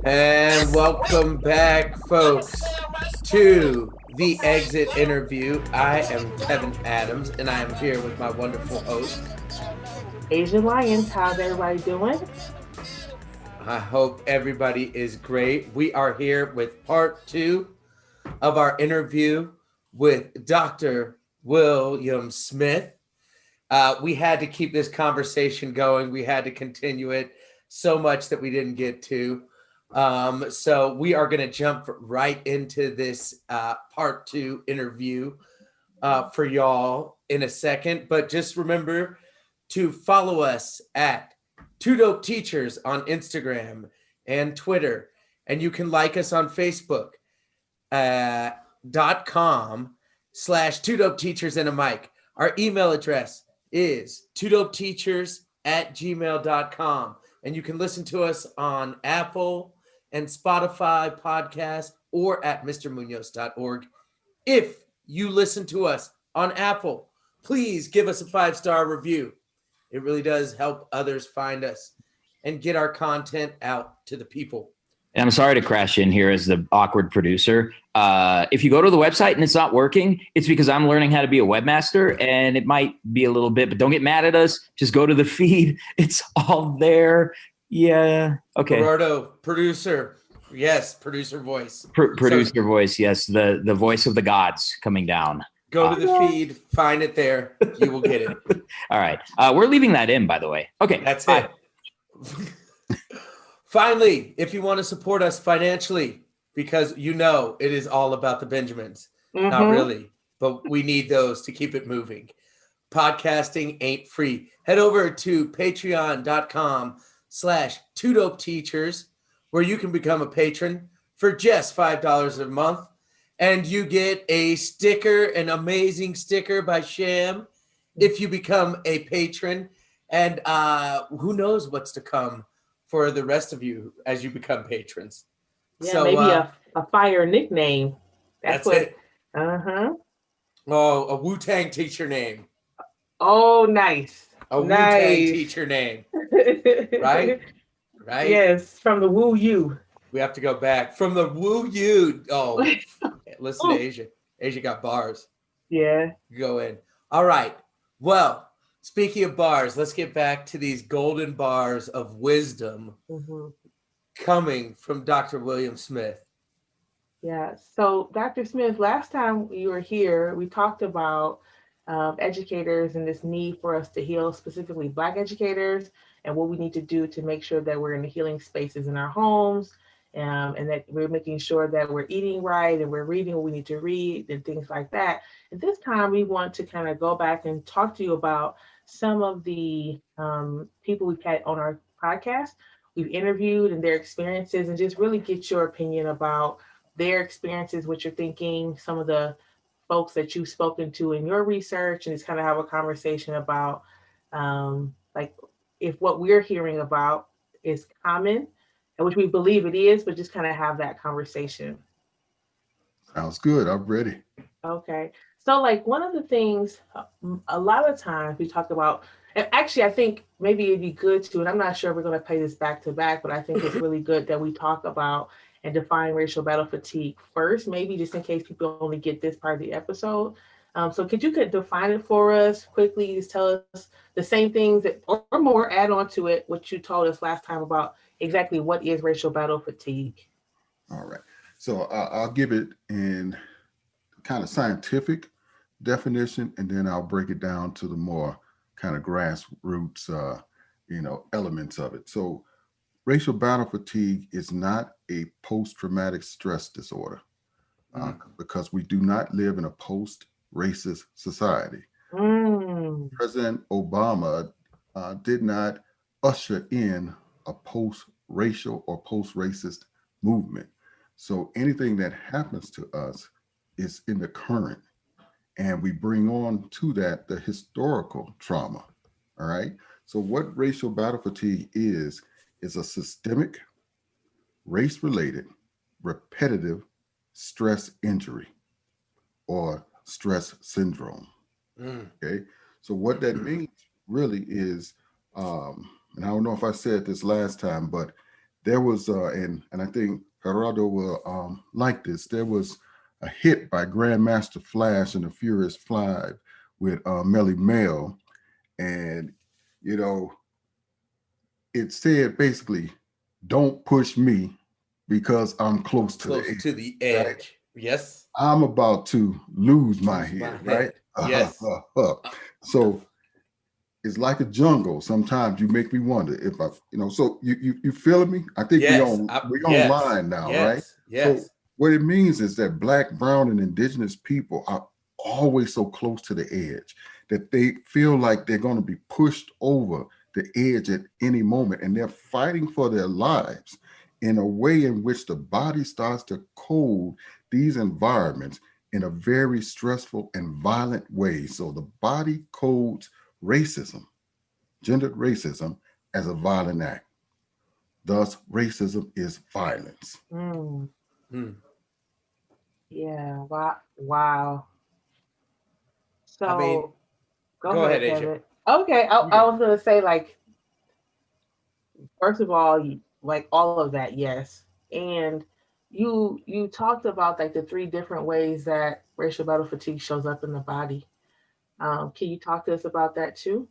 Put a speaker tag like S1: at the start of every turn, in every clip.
S1: And welcome back, folks, to the exit interview. I am Kevin Adams, and I am here with my wonderful host,
S2: Asian Lions. How's everybody doing?
S1: I hope everybody is great. We are here with part 2 of our interview with Dr. William Smith. We had to keep this conversation going. We had to continue it so much that we didn't get to. So we are going to jump right into this part 2 interview for y'all in a second. But just remember to follow us at Two Dope Teachers on Instagram and Twitter. And you can like us on Facebook .com/Two Dope Teachers and a mic. Our email address is twodopeteachers@gmail.com. And you can listen to us on Apple and Spotify podcast or at mrmunoz.org. If you listen to us on Apple, please give us a 5-star review. It really does help others find us and get our content out to the people.
S3: And I'm sorry to crash in here as the awkward producer. If you go to the website and it's not working, it's because I'm learning how to be a webmaster, and it might be a little bit, but don't get mad at us. Just go to the feed. It's all there. Yeah. Okay.
S1: Gerardo, producer. Yes, producer voice.
S3: Producer voice. Yes. The voice of the gods coming down.
S1: Go to the feed, find it there. You will get it.
S3: All right. We're leaving that in, by the way. Okay.
S1: That's it. Finally, if you want to support us financially, because you know it is all about the Benjamins. Not really, but we need those to keep it moving. Podcasting ain't free. Head over to patreon.com/2dopeteachers, where you can become a patron for just $5 a month. And you get a sticker, an amazing sticker by Sham, if you become a patron. And who knows what's to come for the rest of you as you become patrons.
S2: Yeah,
S1: so,
S2: maybe a fire nickname.
S1: That's
S2: what,
S1: it. Oh, a Wu-Tang teacher name.
S2: Oh, nice.
S1: A Wu-Tang teacher name. Right? Right?
S2: Yes, from the Wu Yu.
S1: We have to go back. From the Wu Yu. Oh, listen to Asia. Asia got bars.
S2: Yeah.
S1: Go in. All right. Well, speaking of bars, let's get back to these golden bars of wisdom coming from Dr. William Smith.
S2: Yeah. So, Dr. Smith, last time you were here, we talked about educators and this need for us to heal, specifically Black educators, and what we need to do to make sure that we're in the healing spaces in our homes, and that we're making sure that we're eating right and we're reading what we need to read and things like that. And this time we want to kind of go back and talk to you about some of the people we've had on our podcast, we've interviewed, and their experiences, and just really get your opinion about their experiences, what you're thinking, some of the folks that you've spoken to in your research, and just kind of have a conversation about like if what we're hearing about is common, and which we believe it is, but just kind of have that conversation.
S4: Sounds good. I'm ready.
S2: Okay. So like one of the things, a lot of times we talk about, and actually I think maybe it'd be good to, and I'm not sure we're going to play this back to back, but I think it's really good that we talk about and define racial battle fatigue first, maybe just in case people only get this part of the episode. So could you define it for us quickly? Just tell us the same things that, or more, add on to it, what you told us last time about exactly what is racial battle fatigue.
S4: All right. So I'll give it in kind of scientific definition, and then I'll break it down to the more kind of grassroots, elements of it. So racial battle fatigue is not a post-traumatic stress disorder because we do not live in a post-racist society. President Obama did not usher in a post-racial or post-racist movement. So anything that happens to us is in the current, and we bring on to that the historical trauma. All right. So what racial battle fatigue is a systemic, race-related, repetitive stress injury or stress syndrome. Okay. So what that means really is, and I don't know if I said this last time, but there was, and I think Gerardo will like this, there was a hit by Grandmaster Flash and the Furious Five with Melly Mel. And, you know, it said basically, don't push me because I'm close to the
S1: Close
S4: edge,
S1: to the
S4: right?
S1: edge. Yes.
S4: I'm about to lose my
S1: Lose my
S4: head, right?
S1: head. Yes.
S4: So it's like a jungle. Sometimes you make me wonder if I, so you feeling me? I think
S1: Yes.
S4: we
S1: Yes.
S4: online now, right?
S1: Yes.
S4: So
S1: Yes.
S4: what it means is that Black, brown, and indigenous people are always so close to the edge that they feel like they're going to be pushed over the edge at any moment, and they're fighting for their lives in a way in which the body starts to code these environments in a very stressful and violent way. So the body codes racism, gendered racism, as a violent act. Thus, racism is violence.
S2: Mm,
S1: Hmm.
S2: yeah. Wow. Wow.
S1: I mean,
S2: So go
S1: go ahead,
S2: ahead,
S1: Asia.
S2: Kevin. Okay.
S1: You
S2: I
S1: go.
S2: was gonna say, like, first of all, like all of that, yes. And you talked about like the three different ways that racial battle fatigue shows up in the body. Can you talk to us about that too?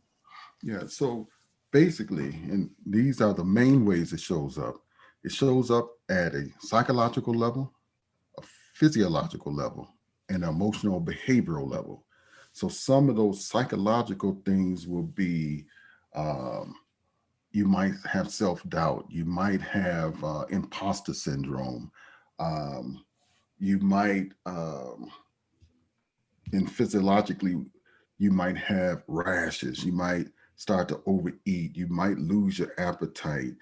S4: Yeah, so basically, and these are the main ways it shows up. It shows up at a psychological level, a physiological level, and an emotional behavioral level. So some of those psychological things will be, um, you might have self-doubt, you might have imposter syndrome, um, you might, and physiologically, you might have rashes, you might start to overeat, you might lose your appetite,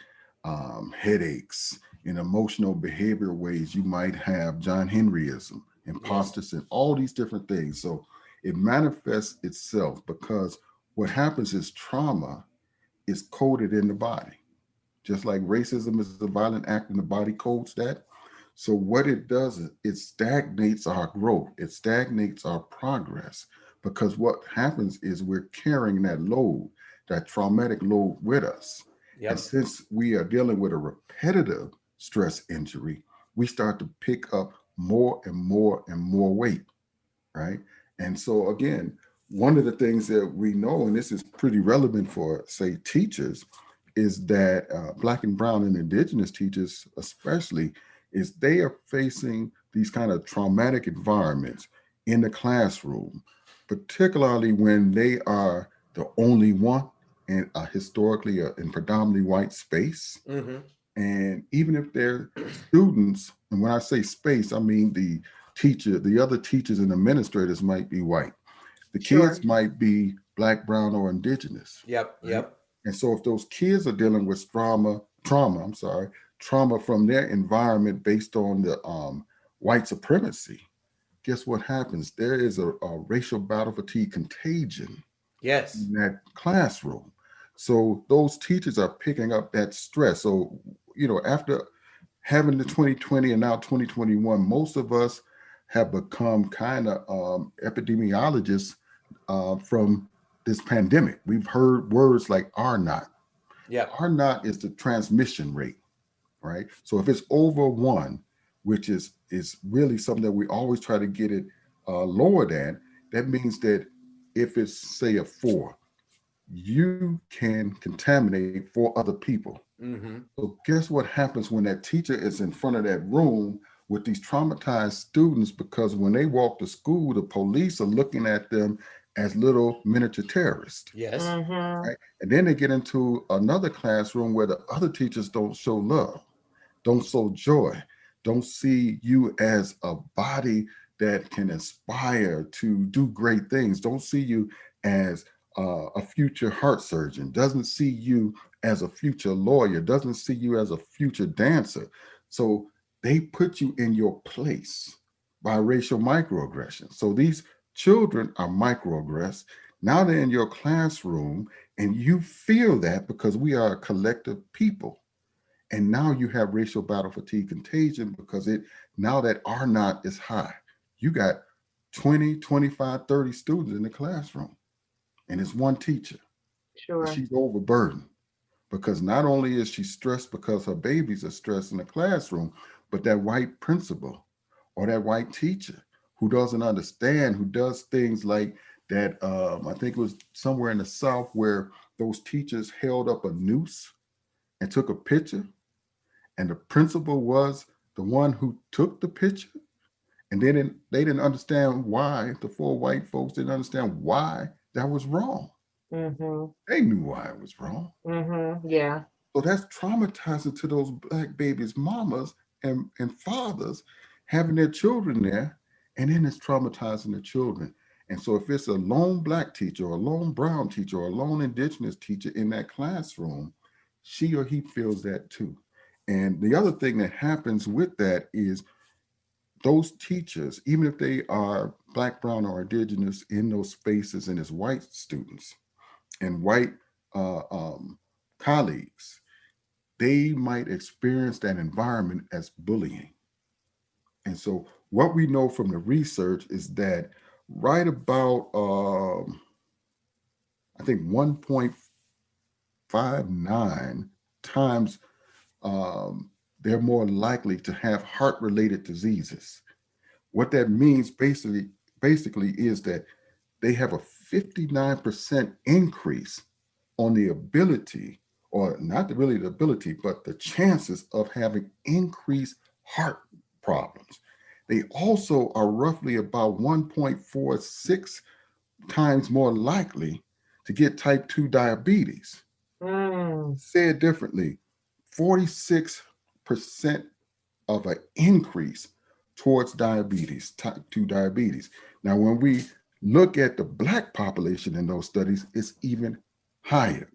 S4: headaches. In emotional behavioral ways, you might have John Henryism,
S1: Yes.
S4: imposter syndrome, all these different things. So it manifests itself because what happens is trauma is coded in the body. Just like racism is a violent act and the body codes that. So what it does is it stagnates our growth. It stagnates our progress because what happens is we're carrying that load, that traumatic load with us. And
S1: Yep.
S4: since we are dealing with a repetitive stress injury, we start to pick up more and more and more weight, right? And so again, one of the things that we know, and this is pretty relevant for, say, teachers, is that Black and Brown and Indigenous teachers, especially, is they are facing these kind of traumatic environments in the classroom, particularly when they are the only one in a historically and predominantly white space.
S1: Mm-hmm.
S4: And even if they're students, and when I say space, I mean the teacher, the other teachers and administrators might be white. The
S2: Sure.
S4: kids might be Black, brown, or indigenous,
S1: Yep.
S4: right?
S1: Yep.
S4: And so if those kids are dealing with trauma from their environment based on the white supremacy, guess what happens? There is a racial battle fatigue contagion
S1: Yes.
S4: in that classroom. So those teachers are picking up that stress. So, after having the 2020 and now 2021, most of us have become kind of epidemiologists from this pandemic. We've heard words like R naught.
S1: Yep.
S4: R naught is the transmission rate, right? So if it's over one, which is really something that we always try to get it lower than, that means that if it's say a 4, you can contaminate 4 other people.
S1: Mm-hmm.
S4: So guess what happens when that teacher is in front of that room with these traumatized students, because when they walk to school, the police are looking at them as little miniature terrorists,
S1: Yes.
S2: Mm-hmm.
S4: right? And then they get into another classroom where the other teachers don't show love, don't show joy, don't see you as a body that can aspire to do great things, don't see you as a future heart surgeon, doesn't see you as a future lawyer, doesn't see you as a future dancer. So they put you in your place by racial microaggression. So these children are microaggressed. Now they're in your classroom and you feel that because we are a collective people. And now you have racial battle fatigue contagion because now that R naught is high. You got 20, 25, 30 students in the classroom. and it's one teacher.
S2: Sure.
S4: She's overburdened because not only is she stressed because her babies are stressed in the classroom, but that white principal or that white teacher who doesn't understand, who does things like that. I think it was somewhere in the South where those teachers held up a noose and took a picture, and the principal was the one who took the picture. And then they didn't understand why, the four white folks didn't understand why that was wrong.
S2: Mm-hmm.
S4: They knew why it was wrong.
S2: Mm-hmm. Yeah.
S4: So that's traumatizing to those Black babies' mamas and fathers having their children there. And then it's traumatizing the children. And so if it's a lone Black teacher or a lone brown teacher or a lone indigenous teacher in that classroom, she or he feels that too. And the other thing that happens with that is those teachers, even if they are Black, brown, or indigenous in those spaces, and as white students and white colleagues, they might experience that environment as bullying. And so what we know from the research is that right about, I think 1.59 times they're more likely to have heart-related diseases. What that means basically is that they have a 59% increase on the ability, or not really the ability, but the chances of having increased heart problems. They also are roughly about 1.46 times more likely to get type 2 diabetes. Said differently, 46% of an increase towards diabetes, type 2 diabetes. Now, when we look at the Black population in those studies, it's even higher.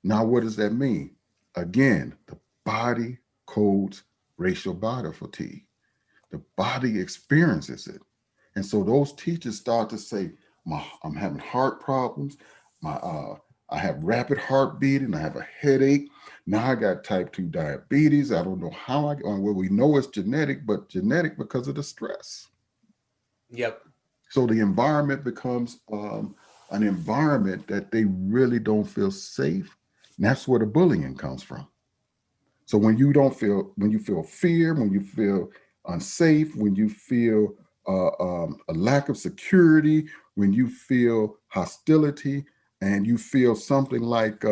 S4: Now, what does that mean? Again, the body codes racial body fatigue. The body experiences it. And so those teachers start to say, I'm having heart problems. I have rapid heartbeat and I have a headache. Now I got type 2 diabetes. I don't know how well, we know it's genetic, but genetic because of the stress.
S1: Yep.
S4: So the environment becomes an environment that they really don't feel safe. And that's where the bullying comes from. So when you feel fear, when you feel unsafe, when you feel a lack of security, when you feel hostility, and you feel something like,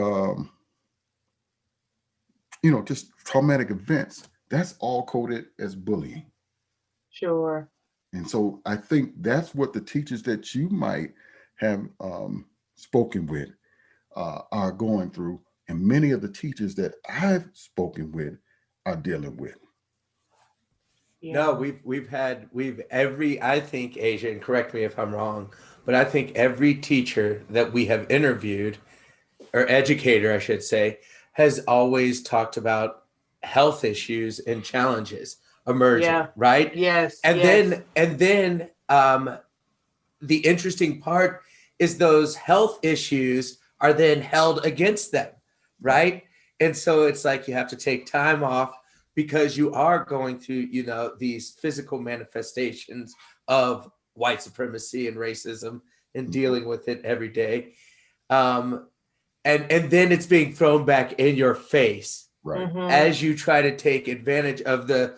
S4: just traumatic events, that's all coded as bullying.
S2: Sure.
S4: And so I think that's what the teachers that you might have spoken with are going through. And many of the teachers that I've spoken with are dealing with.
S2: Yeah.
S1: No, I think, Asia, and correct me if I'm wrong, but I think every teacher that we have interviewed, or educator, I should say, has always talked about health issues and challenges emerging, right?
S2: Yes.
S1: And
S2: yes.
S1: then the interesting part is those health issues are then held against them, right? And so it's like you have to take time off because you are going through, these physical manifestations of white supremacy and racism and dealing with it every day. And then it's being thrown back in your face,
S4: right,
S1: as you try to take advantage of the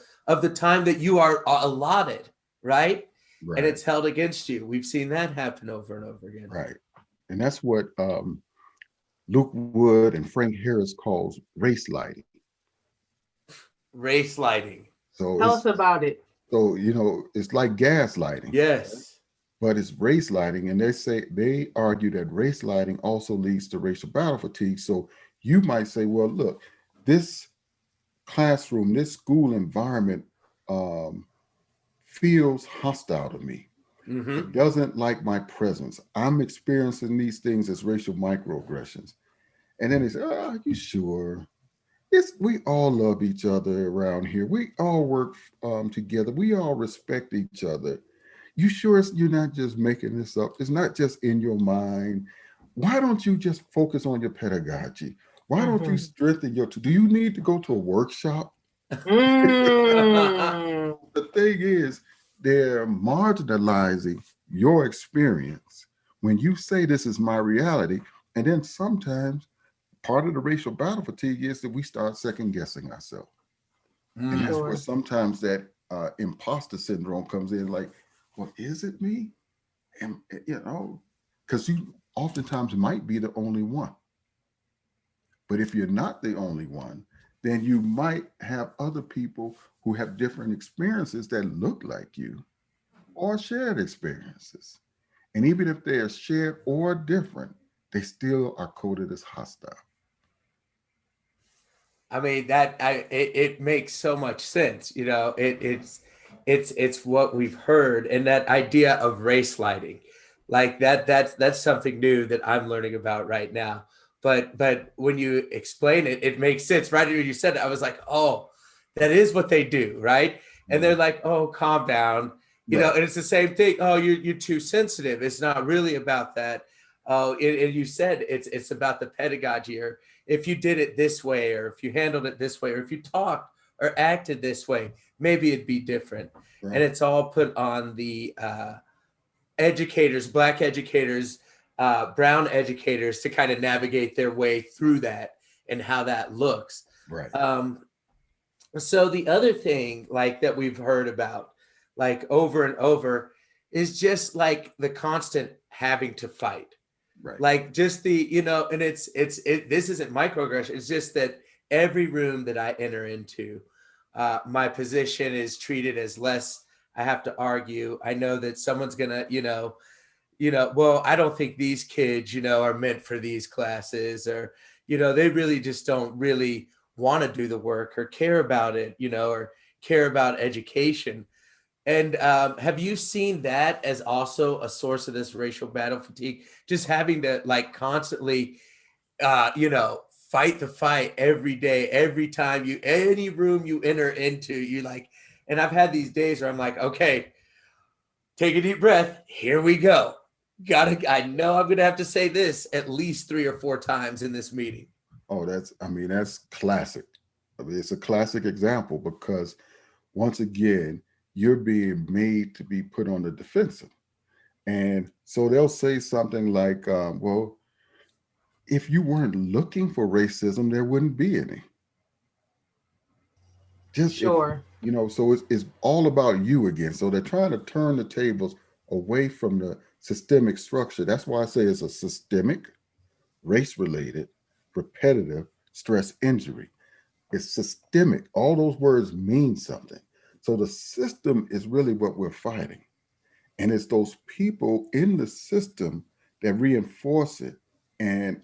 S1: time that you are allotted, right?
S4: right.
S1: And it's held against you. We've seen that happen over and over again.
S4: Right. And that's what Luke Wood and Frank Harris calls race lighting.
S1: Race lighting.
S4: So
S2: Tell us about it.
S4: So, it's like gaslighting.
S1: Yes.
S4: But it's race lighting. And they argue that race lighting also leads to racial battle fatigue. So you might say, well, look, this classroom, this school environment feels hostile to me.
S1: Mm-hmm.
S4: It doesn't like my presence. I'm experiencing these things as racial microaggressions. And then they say, are you sure? We all love each other around here. We all work together. We all respect each other. You sure you're not just making this up? It's not just in your mind. Why don't you just focus on your pedagogy? Why don't you strengthen do you need to go to a workshop? The thing is, they're marginalizing your experience when you say this is my reality, and then sometimes part of the racial battle fatigue is that we start second guessing ourselves. And that's where
S2: Sure.
S4: sometimes that imposter syndrome comes in, like, well, is it me? And, because you oftentimes might be the only one. But if you're not the only one, then you might have other people who have different experiences that look like you or shared experiences. And even if they are shared or different, they still are coded as hostile.
S1: I mean it makes so much sense. It's what we've heard, and that idea of race lighting, like that's something new that I'm learning about right now. But when you explain it, it makes sense. Right when you said it, I was like, oh, that is what they do, right? And they're like, oh, calm down,
S4: Right.
S1: and it's the same thing. Oh, you're too sensitive. It's not really about that. Oh, and you said it's about the pedagogy, or if you did it this way, or if you handled it this way, or if you talked or acted this way, maybe it'd be different.
S4: Right.
S1: And it's all put on the educators, Black educators, brown educators, to kind of navigate their way through that and how that looks.
S4: Right.
S1: So the other thing, like, that we've heard about, like, over and over, is just like the constant having to fight.
S4: Right.
S1: Like, just the, and this isn't microaggression. It's just that every room that I enter into, my position is treated as less. I have to argue. I know that someone's gonna, well, I don't think these kids, are meant for these classes, or, they really just don't really want to do the work or care about it, or care about education. And have you seen that as also a source of this racial battle fatigue? Just having to, like, constantly, fight the fight every day, every time any room you enter into, you like, and I've had these days where I'm like, okay, take a deep breath. Here we go. I know I'm going to have to say this at least 3 or 4 times in this meeting.
S4: Oh, that's classic. I mean, it's a classic example because once again, you're being made to be put on the defensive. And so they'll say something like, well, if you weren't looking for racism, there wouldn't be any. Just if,
S2: Sure.
S4: so it's all about you again. So they're trying to turn the tables away from the systemic structure. That's why I say it's a systemic, race-related, repetitive stress injury. It's systemic. All those words mean something. So the system is really what we're fighting. And it's those people in the system that reinforce it. And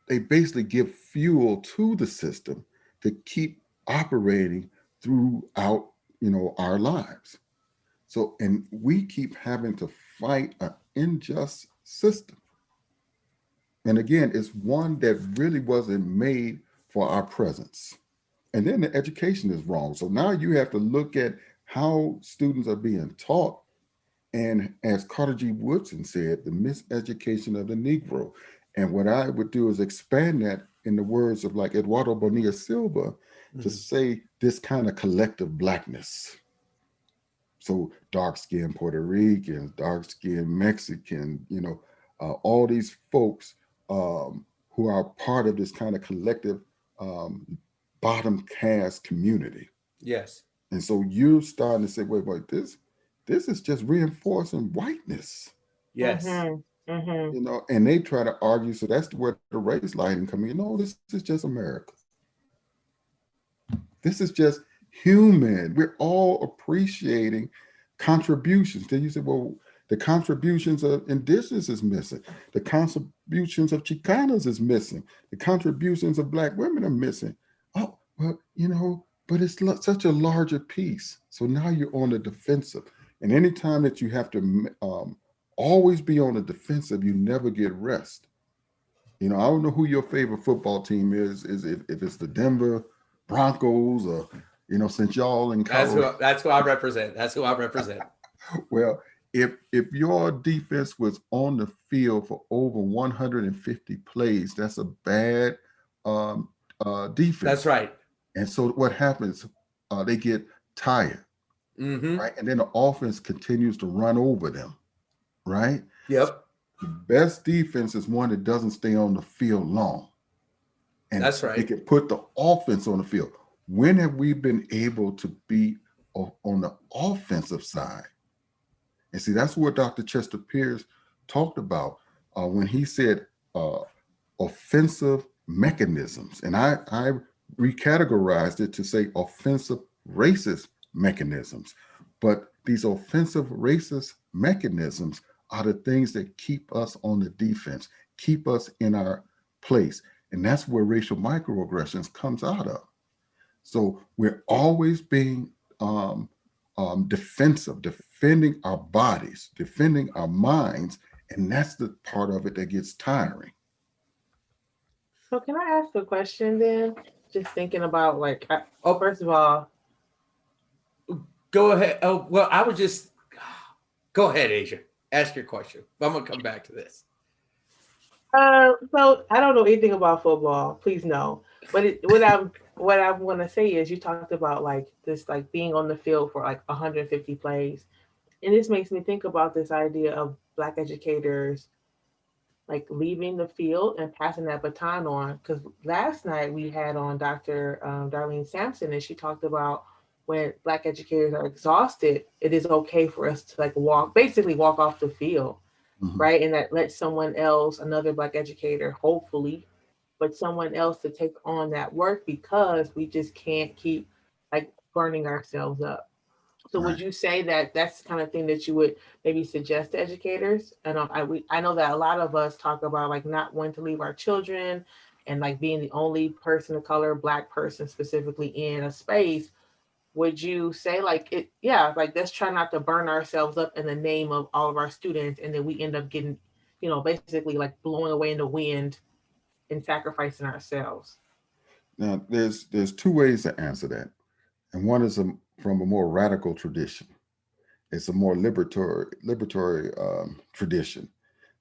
S4: they basically give fuel to the system to keep operating throughout, our lives. So, and we keep having to fight an unjust system. And again, it's one that really wasn't made for our presence. And then the education is wrong. So now you have to look at how students are being taught. And as Carter G. Woodson said, the miseducation of the Negro. And what I would do is expand that in the words of, like, Eduardo Bonilla Silva, to say this kind of collective Blackness. So dark-skinned Puerto Ricans, dark-skinned Mexican, all these folks who are part of this kind of collective bottom caste community.
S1: Yes.
S4: And so you're starting to say, wait, this is just reinforcing whiteness.
S1: Yes.
S2: Mm-hmm. Mm-hmm.
S4: And they try to argue. So that's where the race lighting comes in. No, this is just America. This is just human. We're all appreciating contributions. Then you say, well, the contributions of indigenous is missing. The contributions of Chicanas is missing. The contributions of Black women are missing. Oh, well, but it's such a larger piece. So now you're on the defensive. And anytime that you have to always be on the defensive, you never get rest. I don't know who your favorite football team is if it's the Denver Broncos or, since y'all in college.
S1: That's who I represent. That's who I represent.
S4: Well, if your defense was on the field for over 150 plays, that's a bad defense.
S1: That's right.
S4: And so what happens? They get tired, right? And then the offense continues to run over them, right?
S1: Yep.
S4: The best defense is one that doesn't stay on the field long. And
S1: That's right.
S4: they can put the offense on the field. When have we been able to be on the offensive side? And see, that's what Dr. Chester Pierce talked about when he said offensive mechanisms. And I recategorized it to say offensive racist mechanisms. But these offensive racist mechanisms are the things that keep us on the defense, keep us in our place. And that's where racial microaggressions comes out of. So we're always being defensive, defending our bodies, defending our minds. And that's the part of it that gets tiring.
S2: So can I ask a question then? Just thinking about first of all,
S1: Go ahead. Oh, well, I would just go ahead, Asia. Ask your question. I'm gonna come back to this.
S2: so I don't know anything about football. Please no. But what I want to say is you talked about like this like being on the field for like 150 plays, and this makes me think about this idea of Black educators like leaving the field and passing that baton on. Because last night we had on Dr. Darlene Sampson, and she talked about when Black educators are exhausted, it is okay for us to like basically walk off the field, right? And that lets someone else, another Black educator, hopefully, but someone else to take on that work because we just can't keep like burning ourselves up. So would you say that that's the kind of thing that you would maybe suggest to educators? And I know that a lot of us talk about like not wanting to leave our children and like being the only person of color, Black person specifically in a space. Would you say like it? Yeah, like let's try not to burn ourselves up in the name of all of our students, and then we end up getting, basically like blowing away in the wind and sacrificing ourselves.
S4: Now, there's two ways to answer that, and one is from a more radical tradition. It's a more liberatory tradition.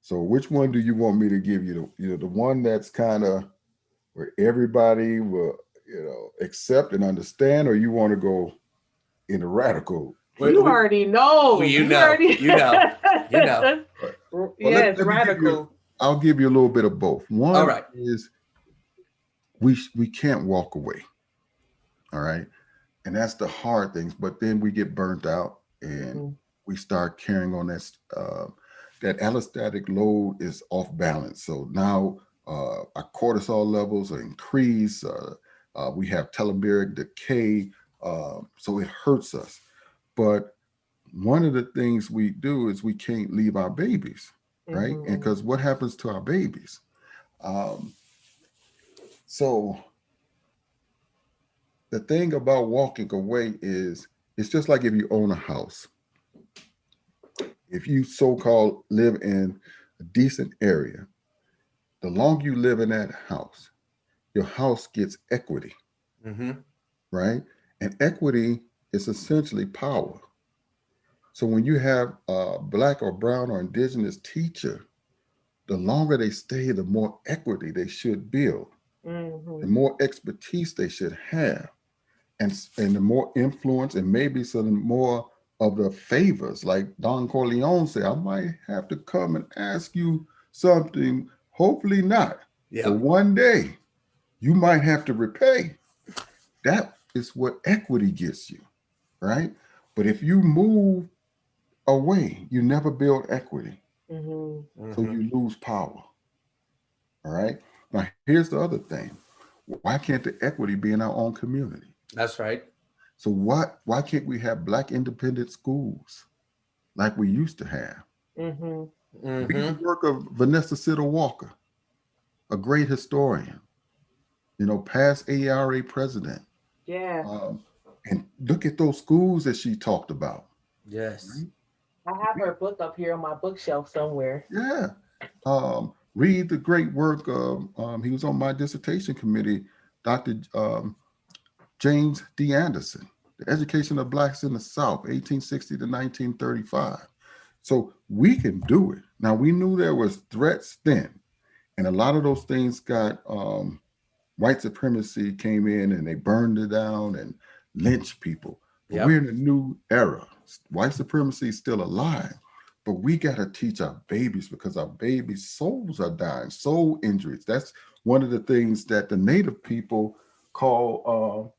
S4: So, which one do you want me to give you? The one that's kind of where everybody will accept and understand, or you want to go in the radical?
S2: You already know.
S1: You know.
S4: Well,
S2: yes,
S4: let me
S2: radical.
S4: I'll give you a little bit of both. One
S1: All right.
S4: is we can't walk away. All right. And that's the hard things. But then we get burnt out and we start carrying on that allostatic load is off balance. So now our cortisol levels are increased. We have telomeric decay. So it hurts us. But one of the things we do is we can't leave our babies, right? And because what happens to our babies? So the thing about walking away is it's just like if you own a house. If you so-called live in a decent area, the longer you live in that house, your house gets equity, right? And equity is essentially power. So when you have a Black or brown or indigenous teacher, the longer they stay, the more equity they should build, the more expertise they should have, and the more influence and maybe some more of the favors. Like Don Corleone said, I might have to come and ask you something, hopefully not, but one day you might have to repay. That is what equity gets you, right? But if you move away, you never build equity. So you lose power. All right. Now, here's the other thing. Why can't the equity be in our own community?
S1: That's right.
S4: So why can't we have Black independent schools like we used to have? Read the work of Vanessa Sitter Walker, a great historian, past ARA president.
S2: Yeah.
S4: And look at those schools that she talked about.
S1: Yes.
S4: Right?
S2: I have her book up here on my bookshelf somewhere.
S4: Yeah. Read the great work of, he was on my dissertation committee, Dr. James D. Anderson, The Education of Blacks in the South, 1860 to 1935. So we can do it. Now, we knew there was threats then, and a lot of those things got, white supremacy came in and they burned it down and lynched people. But we're in a new era. White supremacy is still alive, but we got to teach our babies, because our babies' souls are dying, soul injuries. That's one of the things that the Native people call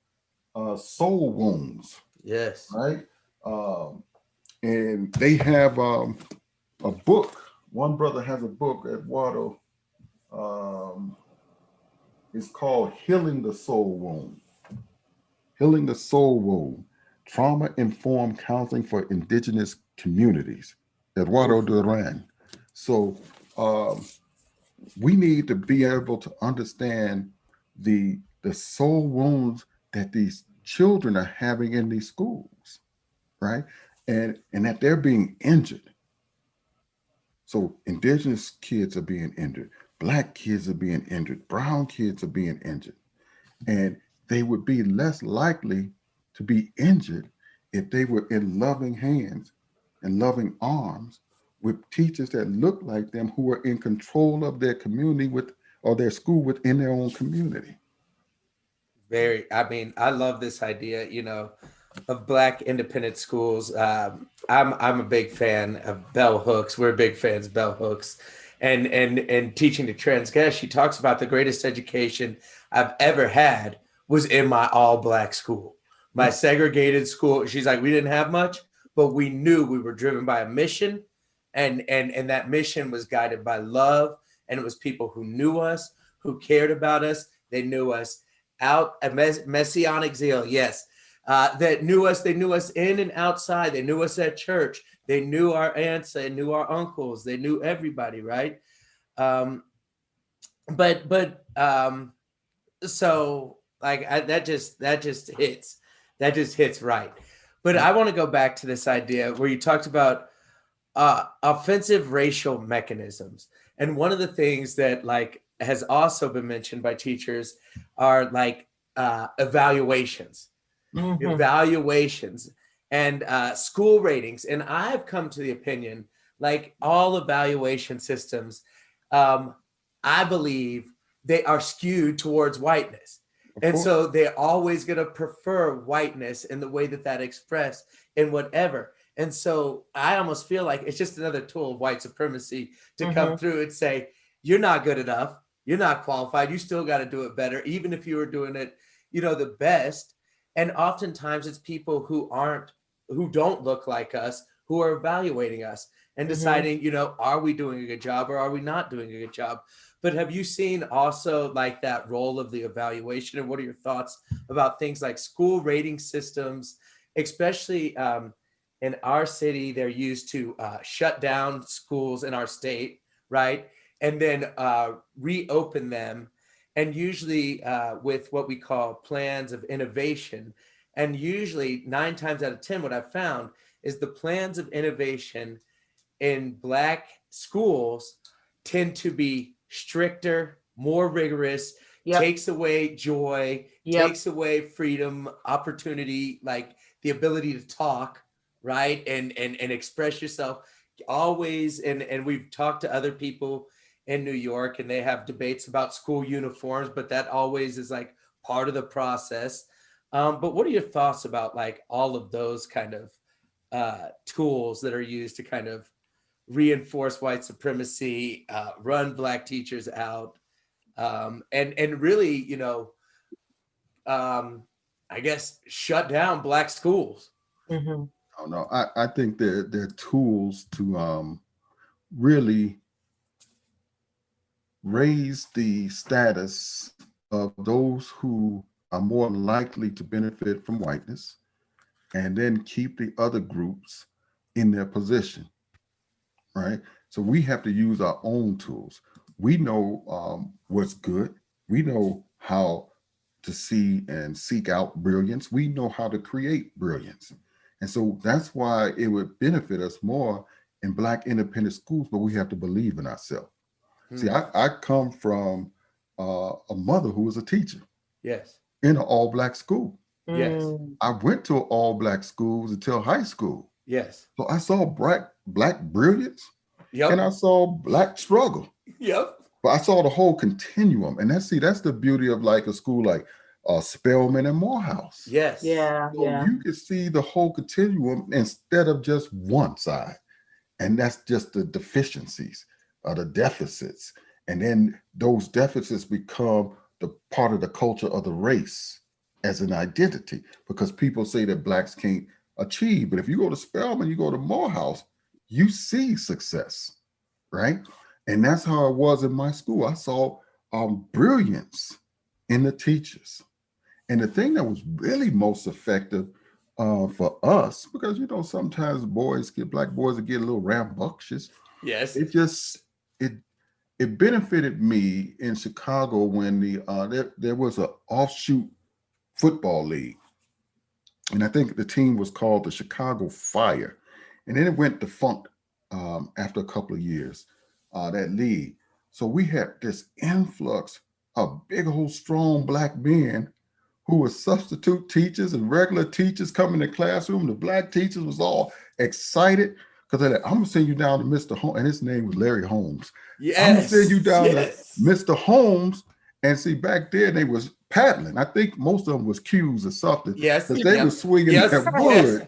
S4: soul wounds,
S1: Yes.
S4: right? Um, and they have a book. One brother has a book, Eduardo. It's called Healing the Soul Wound. Healing the Soul Wound, Trauma Informed Counseling for Indigenous Communities, Eduardo Duran. So we need to be able to understand the soul wounds that these children are having in these schools, right? And that they're being injured. So indigenous kids are being injured, black kids are being injured, brown kids are being injured. And they would be less likely to be injured if they were in loving hands and loving arms with teachers that look like them, who are in control of their community with, or their school within their own community.
S1: I mean, I love this idea, of Black independent schools. I'm a big fan of Bell Hooks. We're big fans of Bell Hooks, and teaching to transgress. She talks about the greatest education I've ever had was in my all Black school, my segregated school. She's like, we didn't have much, but we knew we were driven by a mission, and that mission was guided by love, and it was people who knew us, who cared about us. They knew us out a messianic zeal, yes. That knew us, they knew us in and outside. They knew us at church. They knew our aunts, they knew our uncles, they knew everybody, right? So like that just hits. That just hits right. But I want to go back to this idea where you talked about offensive racial mechanisms. And one of the things that like has also been mentioned by teachers are like evaluations. Evaluations and school ratings. And I've come to the opinion, like all evaluation systems, I believe they are skewed towards whiteness. And so they're always going to prefer whiteness in the way that expressed in whatever. And so I almost feel like it's just another tool of white supremacy to come through and say, you're not good enough. You're not qualified. You still got to do it better, even if you were doing it, the best. And oftentimes it's people who don't look like us, who are evaluating us and deciding, are we doing a good job or are we not doing a good job? But have you seen also like that role of the evaluation? And what are your thoughts about things like school rating systems, especially in our city? They're used to shut down schools in our state, right? And then reopen them. And usually with what we call plans of innovation. And usually 9 times out of 10, what I've found is the plans of innovation in Black schools tend to be stricter, more rigorous, takes away joy, takes away freedom, opportunity, like the ability to talk, right? And express yourself always. And we've talked to other people in New York, and they have debates about school uniforms, but that always is like part of the process. But what are your thoughts about like all of those kind of tools that are used to kind of reinforce white supremacy, run Black teachers out, and really, I guess shut down Black schools?
S4: Oh no, I think they're tools to really raise the status of those who are more likely to benefit from whiteness, and then keep the other groups in their position, right? So we have to use our own tools. We know what's good. We know how to see and seek out brilliance. We know how to create brilliance. And so that's why it would benefit us more in Black independent schools, but we have to believe in ourselves. See, I come from a mother who was a teacher.
S1: Yes.
S4: In an all Black school.
S1: Yes.
S4: I went to all Black schools until high school.
S1: Yes.
S4: So I saw Black brilliance.
S1: Yep.
S4: And I saw Black struggle.
S1: Yep.
S4: But I saw the whole continuum. And that's the beauty of like a school like Spelman and Morehouse.
S1: Yes.
S2: Yeah.
S4: So you can see the whole continuum instead of just one side. And that's just the deficiencies or the deficits. And then those deficits become the part of the culture of the race as an identity, because people say that blacks can't achieve. But if you go to Spelman, you go to Morehouse, you see success, right? And that's how it was in my school. I saw brilliance in the teachers. And the thing that was really most effective for us, because sometimes black boys would get a little rambunctious.
S1: Yes.
S4: It just it benefited me in Chicago when there was an offshoot football league, and I think the team was called the Chicago Fire, and then it went defunct after a couple of years. That league, so we had this influx of big old strong black men who were substitute teachers and regular teachers coming to classroom. The black teachers was all excited because they're like, I'm gonna send you down to Mr. Holmes, and his name was Larry Holmes.
S1: Yes.
S4: I'm gonna send you down to Mr. Holmes. And see, back then they was paddling. I think most of them was cues or something.
S1: Yes,
S4: because they were swinging that wood,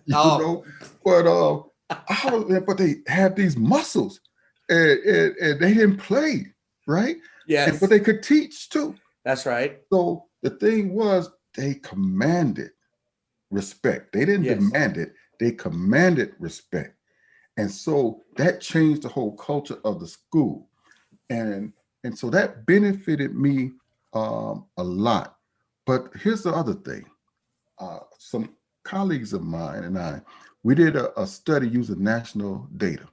S4: but they had these muscles, and they didn't play, right?
S1: Yes,
S4: but they could teach too.
S1: That's right.
S4: So the thing was, they commanded respect. They didn't demand it; they commanded respect, and so that changed the whole culture of the school, and so that benefited me a lot. But here's the other thing: some colleagues of mine and we did a study using national data.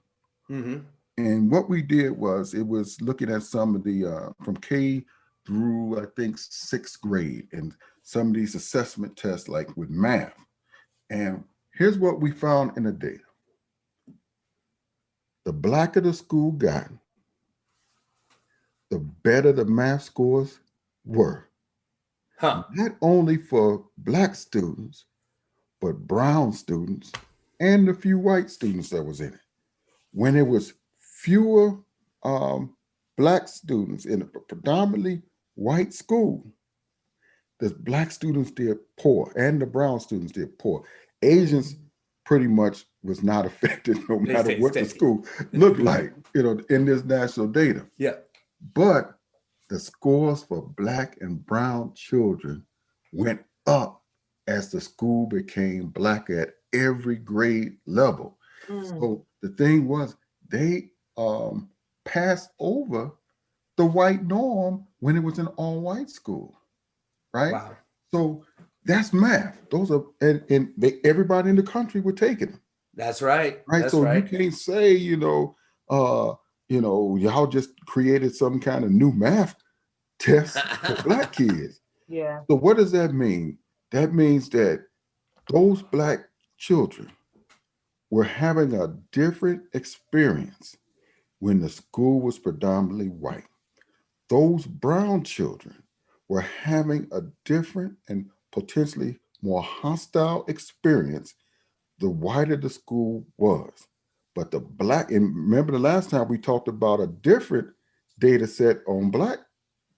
S1: Mm-hmm.
S4: And what we did was, it was looking at some of the from K through, I think, 6th grade, and some of these assessment tests, like with math. And here's what we found in the data: the blacker the school got, the better the math scores were. Not only for black students, but brown students and the few white students that was in it. When there was fewer black students in a predominantly white school, the black students did poor and the brown students did poor. Asians pretty much was not affected no matter what the school looked like, in this national data.
S1: Yeah.
S4: But the scores for black and brown children went up as the school became black at every grade level. So the thing was, they passed over the white norm when it was an all-white school, right?
S1: Wow.
S4: So that's math. Those are, and everybody in the country were taking them.
S1: That's right.
S4: Right.
S1: That's
S4: so
S1: right.
S4: you can't say, y'all just created some kind of new math test for black kids.
S2: Yeah.
S4: So what does that mean? That means that those black children were having a different experience when the school was predominantly white. Those brown children were having a different and potentially more hostile experience the whiter the school was. But the black, and remember the last time we talked about a different data set on black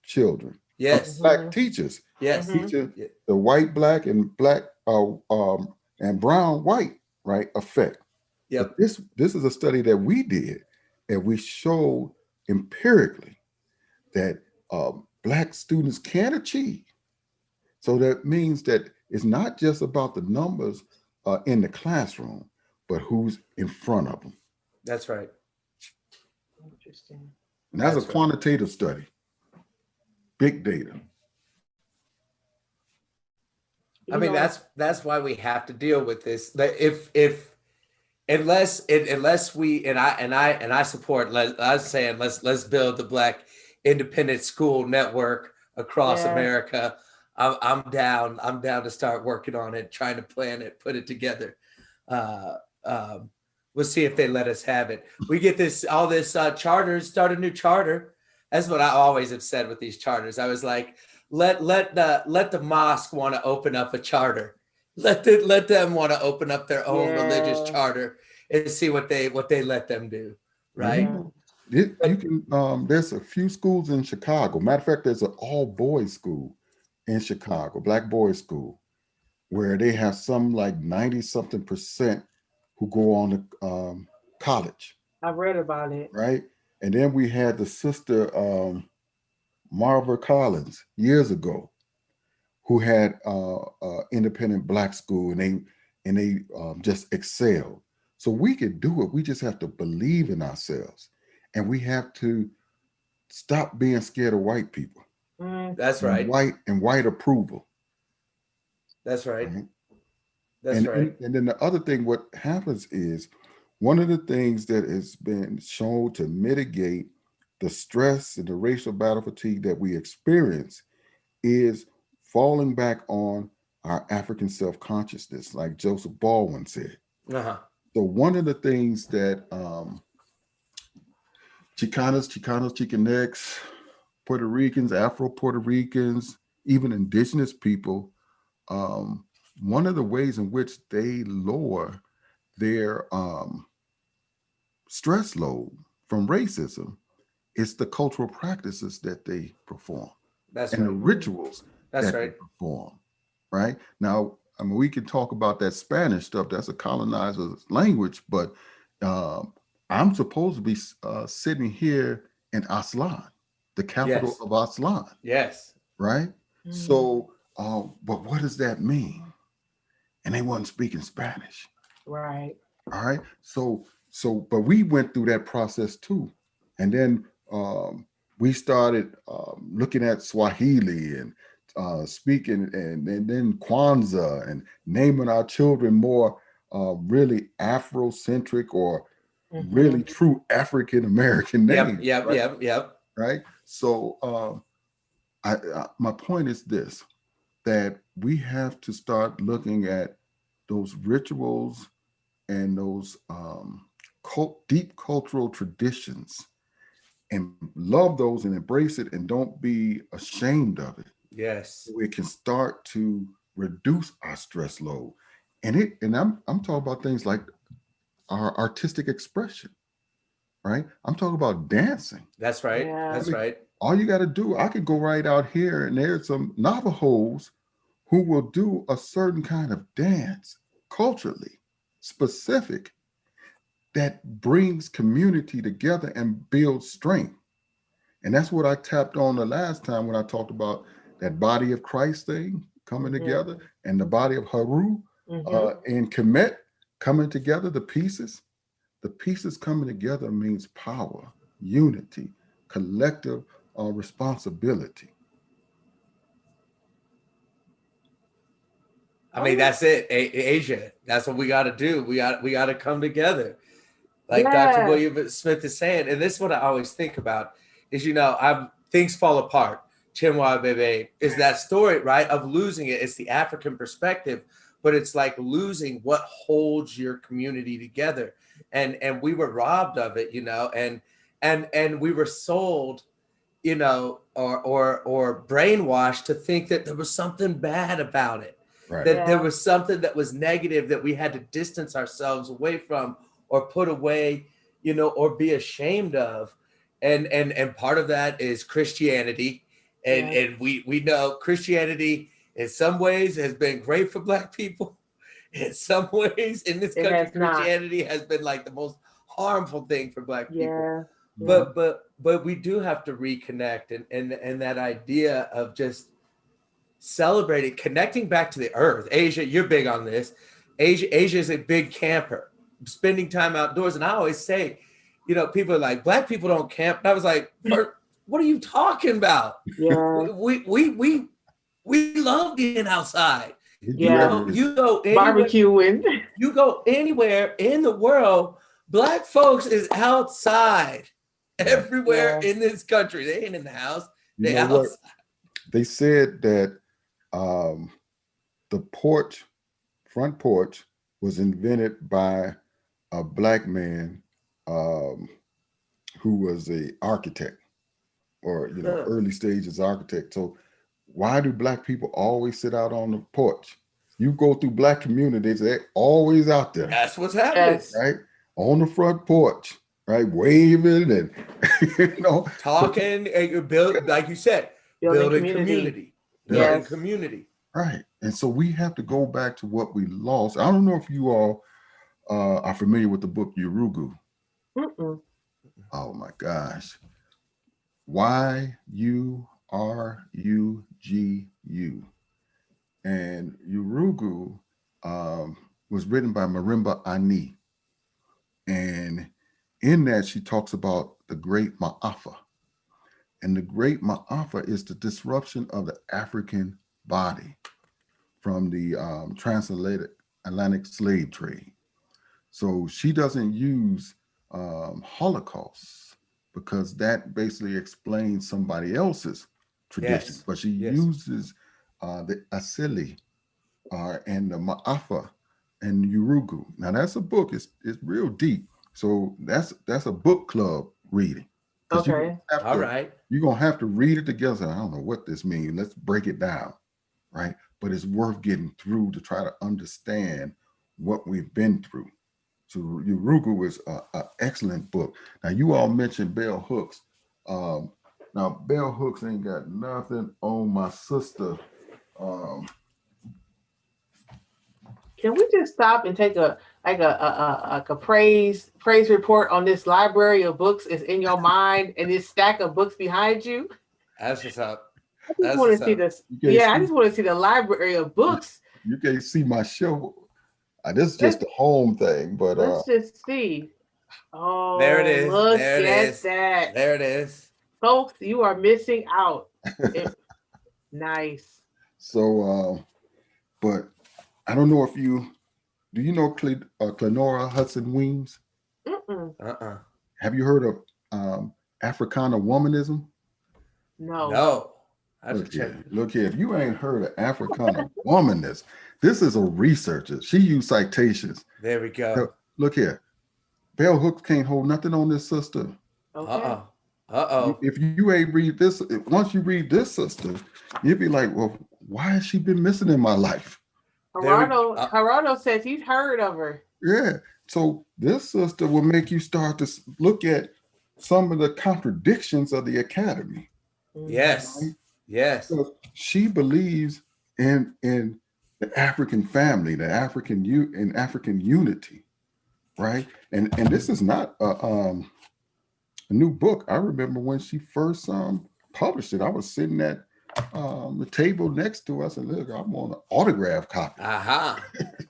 S4: children.
S1: Yes.
S4: Black teachers.
S1: Yes.
S4: Teachers, the white, black, and black and brown, white, right, effect.
S1: Yep.
S4: But this is a study that we did, and we showed empirically that black students can achieve. So that means that it's not just about the numbers in the classroom, but who's in front of them.
S1: That's right.
S2: Interesting.
S4: And that's a quantitative study, big data.
S1: I mean, that's why we have to deal with this. Unless we, and I support, I was saying, let's build the Black independent school network across America. I'm down to start working on it, trying to plan it, put it together. We'll see if they let us have it. We get all this charters, start a new charter. That's what I always have said with these charters. I was like, let the mosque want to open up a charter. Let them want to open up their own religious charter and see what they let them do. Right.
S4: You can there's a few schools in Chicago. Matter of fact, there's an all boys school in Chicago, black boys school, where they have some like 90-something% who go on to college.
S2: I've read about it.
S4: right? And then we had the sister Marva Collins years ago, who had independent black school, and they just excelled. So we could do it. We just have to believe in ourselves, and we have to stop being scared of white people
S1: That's
S4: and
S1: right.
S4: white approval.
S1: That's right.
S4: Right?
S1: That's right.
S4: And then the other thing, what happens is one of the things that has been shown to mitigate the stress and the racial battle fatigue that we experience is falling back on our African self-consciousness, like Joseph Baldwin said.
S1: Uh-huh.
S4: So one of the things that Chicanos, Chicanx, Puerto Ricans, Afro-Puerto Ricans, even indigenous people, one of the ways in which they lower their stress load from racism is the cultural practices that they perform
S1: That's
S4: and the
S1: right.
S4: rituals
S1: That's
S4: that they
S1: right.
S4: perform. Right now, I mean, we can talk about that Spanish stuff. That's a colonizer's language, but I'm supposed to be sitting here in Aslan, the capital
S1: Yes.
S4: of Aslan,
S1: Yes.
S4: right?
S2: Mm.
S4: So, but what does that mean? And they wasn't speaking Spanish.
S2: Right.
S4: All right. But we went through that process too. And then we started looking at Swahili and speaking, and then Kwanzaa, and naming our children more really Afrocentric or really true African American
S1: Yep.
S4: names.
S1: Yep.
S4: Right.
S1: Yep. Yep.
S4: Right. So my point is this, that we have to start looking at those rituals and those deep cultural traditions and love those and embrace it, and don't be ashamed of it.
S1: Yes.
S4: So it can start to reduce our stress load. And I'm talking about things like our artistic expression, right? I'm talking about dancing.
S1: That's right.
S2: Yeah.
S1: That's
S4: I mean,
S1: right.
S4: all you got to do, I could go right out here and there's some Navajos who will do a certain kind of dance, culturally specific, that brings community together and builds strength. And that's what I tapped on the last time when I talked about that body of Christ thing coming together, and the body of Haru and Kemet coming together, the pieces. The pieces coming together means power, unity, collective responsibility.
S1: I mean, that's it, Asia. That's what we got to do. We got to come together, like Dr.
S2: Yes.
S1: William Smith is saying. And this is what I always think about: is things fall apart. Chinua Bebe is that story, right, of losing it. It's the African perspective, but it's like losing what holds your community together, and we were robbed of it, and we were sold, or brainwashed to think that there was something bad about it,
S4: Right.
S1: that there was something that was negative that we had to distance ourselves away from, or put away, or be ashamed of. And part of that is Christianity. And we know Christianity in some ways has been great for Black people. In some ways in this country, Christianity has been like the most harmful thing for Black people. But we do have to reconnect, and that idea of just celebrating, connecting back to the earth. Asia, you're big on this. Asia is a big camper, spending time outdoors. And I always say, people are like, Black people don't camp. And I was like, what are you talking about?
S2: Yeah.
S1: We love being outside.
S2: Yeah.
S1: You go anywhere,
S2: Barbecuing.
S1: you go anywhere in the world, Black folks is outside everywhere in this country. They ain't in the house.
S4: You know what? They said that the front porch was invented by a Black man who was a architect, or early stages architect. So why do Black people always sit out on the porch? You go through Black communities, they're always out there.
S1: That's what's happening.
S4: Right? On the front porch, right? Waving and
S1: talking, and build, like you said, building community. Building community.
S4: Right. And so we have to go back to what we lost. I don't know if you all are familiar with the book Urugu.
S2: Mm-mm.
S4: Oh my gosh. Yurugu. And Yurugu was written by Marimba Ani. And in that, she talks about the great Ma'afa. And the great Ma'afa is the disruption of the African body from the transatlantic slave trade. So she doesn't use Holocaust because that basically explains somebody else's tradition,
S1: Yes.
S4: but she
S1: Yes.
S4: uses the Asili and the Ma'afa and Urugu. Now that's a book. It's real deep. So that's a book club reading. Because
S2: Okay.
S1: All right.
S4: you're gonna have to read it together. I don't know what this means. Let's break it down, right? But it's worth getting through to try to understand what we've been through. So Urugu is an excellent book. Now you all mentioned Bell Hooks. Now Bell Hooks ain't got nothing on my sister. Um,
S2: Can we just stop and take a praise report on this library of books is in your mind and this stack of books behind you?
S1: That's what's up.
S2: I just
S1: That's
S2: want
S1: what's
S2: to see
S1: up.
S2: this.
S4: You can't
S2: Yeah, I
S4: see-
S2: just want to see the library of books.
S4: You can't see my show. This is just
S2: Let's-
S4: the home thing, but
S2: Let's just see. Oh,
S1: There it is.
S2: look
S1: There it
S2: at
S1: is.
S2: that.
S1: There it is.
S2: Folks, you are missing out. Nice.
S4: so but I don't know if do you know Clenora Hudson Weems?
S2: Mm-mm.
S1: Uh-uh.
S4: Have you heard of Africana womanism?
S2: No.
S1: No. I have to check.
S4: Look here. If you ain't heard of Africana womanism, this is a researcher. She used citations.
S1: There we go.
S4: Look here. Bell Hooks can't hold nothing on this sister.
S2: Okay.
S1: Uh-oh. Uh-oh.
S4: If you ain't read this, once you read this sister, you'd be like, well, why has she been missing in my life?
S2: Gerardo says he's heard of her.
S4: Yeah. So this sister will make you start to look at some of the contradictions of the academy.
S1: Yes.
S4: Right?
S1: Yes.
S4: So she believes in the African family, the African unity, right? And this is not a new book. I remember when she first published it. I was sitting at the table next to us, and look, I'm on an autograph copy.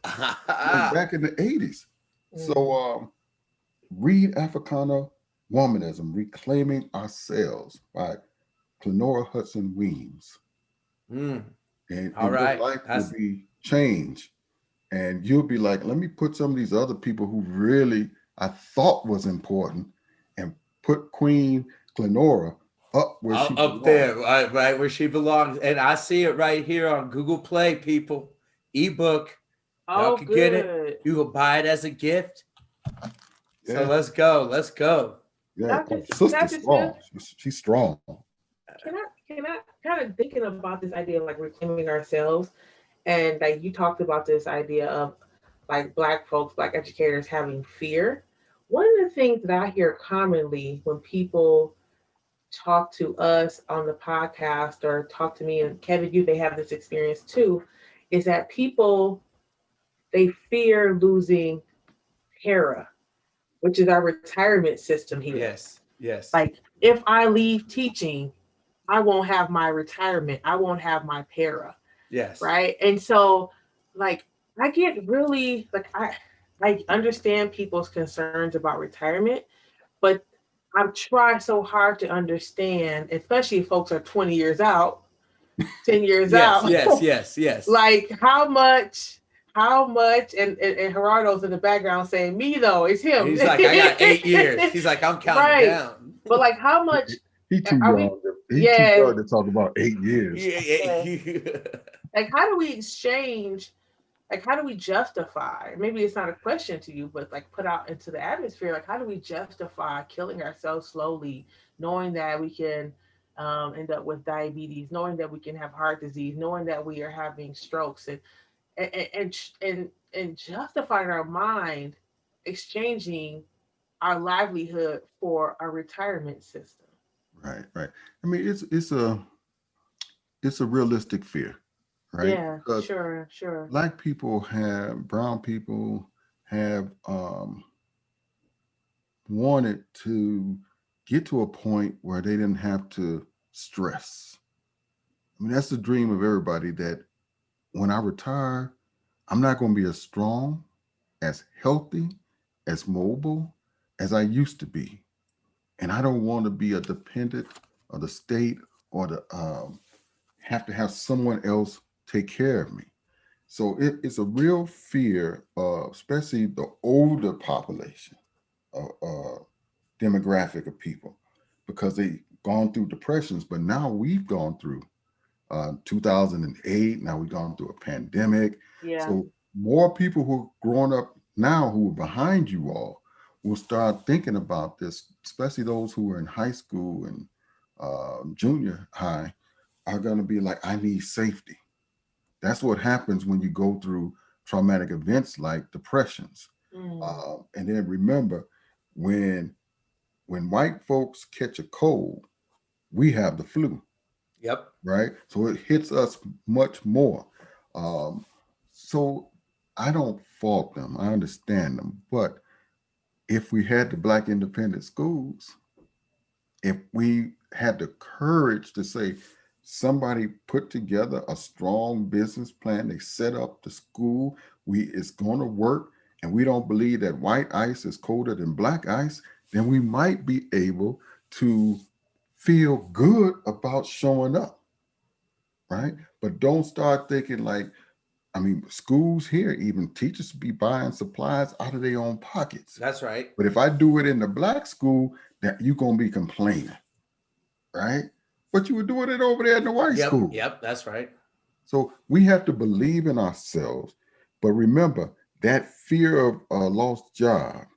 S4: Back in the 80s. So read Africana Womanism, Reclaiming Ourselves by Clenora Hudson Weems. And
S1: All right.
S4: Your life will be changed. And you'll be like, let me put some of these other people who really I thought was important and put Queen Clenora up where she belongs.
S1: Up there, right where she belongs. And I see it right here on Google Play, people. Ebook. Y'all can get it. You will buy it as a gift. Yeah. So let's go. Let's go.
S4: Yeah, sister's strong. She's strong.
S2: Can I kind of thinking about this idea of like reclaiming ourselves, and like you talked about this idea of like Black folks, Black educators having fear. One of the things that I hear commonly when people talk to us on the podcast or talk to me, and Kevin, you may have this experience too, is that people, they fear losing PARA, which is our retirement system here.
S1: Yes, yes.
S2: Like if I leave teaching, I won't have my retirement. I won't have my PARA.
S1: Yes.
S2: Right. And so like I get really like I understand people's concerns about retirement, but I try so hard to understand, especially if folks are 20 years out, 10 years out.
S1: Yes.
S2: Like how much, and Gerardo's in the background saying, me though, it's him.
S1: He's like, I got 8 years. He's like, I'm counting down.
S2: But like how much?
S4: He too young. He's too young to talk about 8 years.
S1: Yeah.
S2: Like how do we exchange? Like how do we justify? Maybe it's not a question to you, but like put out into the atmosphere. Like how do we justify killing ourselves slowly, knowing that we can end up with diabetes, knowing that we can have heart disease, knowing that we are having strokes, and justifying our mind exchanging our livelihood for a retirement system.
S4: Right. I mean, it's a realistic fear, right?
S2: Yeah, because sure.
S4: Black people brown people have wanted to get to a point where they didn't have to stress. I mean, that's the dream of everybody, that when I retire, I'm not going to be as strong, as healthy, as mobile as I used to be. And I don't want to be a dependent of the state or the have to have someone else take care of me. So it's a real fear of, especially the older population, demographic of people, because they've gone through depressions. But now we've gone through 2008. Now we've gone through a pandemic.
S2: Yeah.
S4: So more people who are growing up now, who are behind you all, will start thinking about this, especially those who are in high school and junior high, are going to be like, I need safety. That's what happens when you go through traumatic events like depressions. And then remember, when white folks catch a cold, we have the flu.
S1: Yep.
S4: Right? So it hits us much more. Um, so I don't fault them. I understand them. But if we had the Black independent schools, if we had the courage to say, somebody put together a strong business plan, they set up the school, it's going to work, and we don't believe that white ice is colder than black ice, then we might be able to feel good about showing up, right? But don't start thinking like, I mean, schools here, even teachers be buying supplies out of their own pockets.
S1: That's right.
S4: But if I do it in the Black school, that you're going to be complaining, right? But you were doing it over there in the white school.
S1: Yep, that's right.
S4: So we have to believe in ourselves. But remember, that fear of a lost job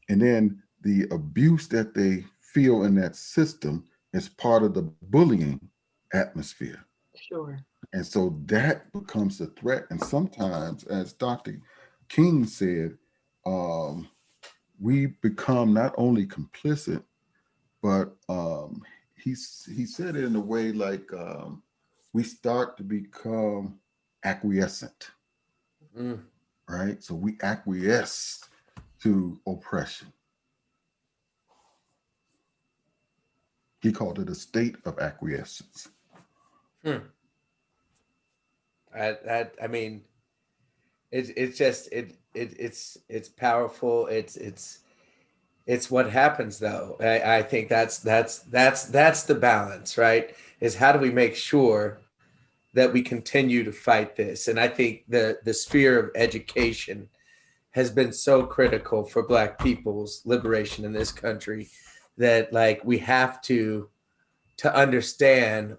S4: and then the abuse that they feel in that system is part of the bullying atmosphere.
S2: Sure.
S4: And so that becomes a threat. And sometimes, as Dr. King said, we become not only complicit, but he said it in a way like we start to become acquiescent, right? So we acquiesce to oppression. He called it a state of acquiescence.
S1: I mean, it's just it's powerful. It's what happens though. I think that's the balance, right? Is how do we make sure that we continue to fight this? And I think the sphere of education has been so critical for Black people's liberation in this country that like we have to understand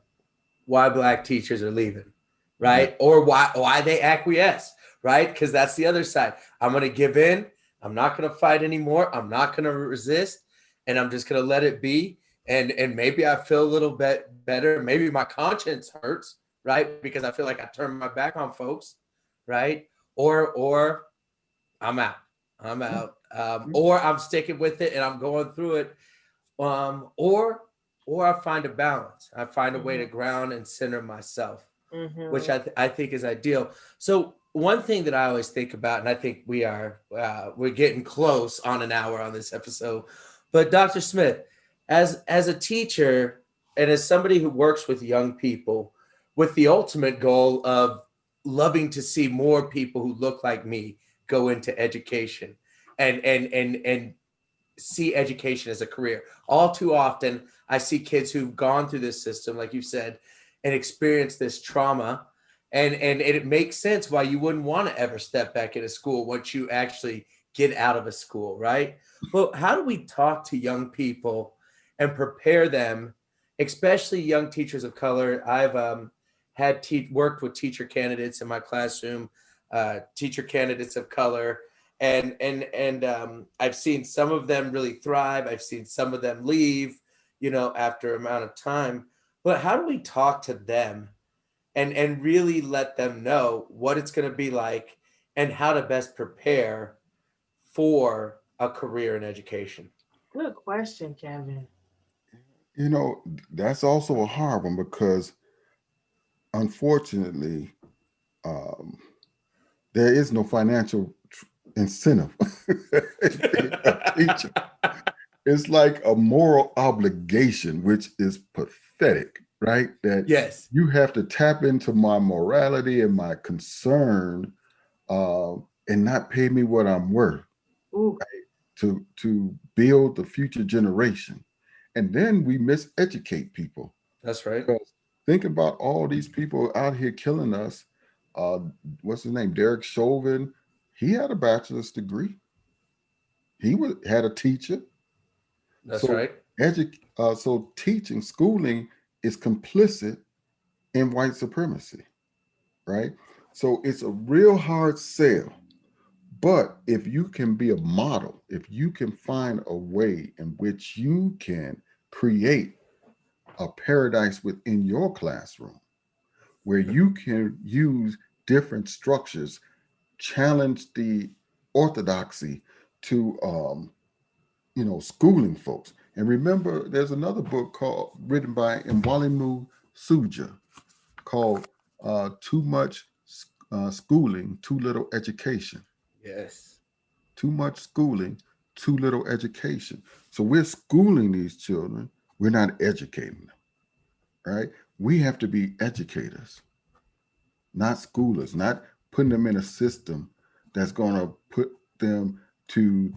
S1: why Black teachers are leaving, right? Or why they acquiesce, right? Because that's the other side. I'm going to give in. I'm not going to fight anymore. I'm not going to resist, and I'm just going to let it be. And maybe I feel a little bit better. Maybe my conscience hurts, right? Because I feel like I turned my back on folks, right? Or I'm out. I'm out. Or I'm sticking with it and I'm going through it. Or I find a balance. I find a way to ground and center myself, which I think is ideal. So one thing that I always think about, and I think we're getting close on an hour on this episode, but Dr. Smith, as a teacher and as somebody who works with young people with the ultimate goal of loving to see more people who look like me go into education and see education as a career. All too often, I see kids who've gone through this system, like you said, and experienced this trauma. And it makes sense why you wouldn't want to ever step back into school once you actually get out of a school, right? But how do we talk to young people and prepare them, especially young teachers of color? I've worked with teacher candidates in my classroom, teacher candidates of color, and I've seen some of them really thrive. I've seen some of them leave, after amount of time. But how do we talk to them and really let them know what it's going to be like and how to best prepare for a career in education?
S2: Good question, Kevin.
S4: That's also a hard one because unfortunately, there is no financial incentive to be a teacher. it's like a moral obligation, which is pathetic, right? That
S1: Yes.
S4: you have to tap into my morality and my concern, uh, and not pay me what I'm worth
S2: Ooh,
S4: to build the future generation. And then we miseducate people.
S1: That's right.
S4: Because think about all these people out here killing us. Uh, what's his name? Derek Chauvin. He had a bachelor's degree. Had a teacher.
S1: That's
S4: So
S1: right.
S4: so teaching, schooling is complicit in white supremacy, right? So it's a real hard sell. But if you can be a model, if you can find a way in which you can create a paradise within your classroom where you can use different structures, challenge the orthodoxy to schooling folks. And remember, there's another book written by Mwalimu Suja called "Too Much Schooling, Too Little Education."
S1: Yes.
S4: Too much schooling, too little education. So we're schooling these children, we're not educating them, right? We have to be educators, not schoolers, not putting them in a system that's going to put them to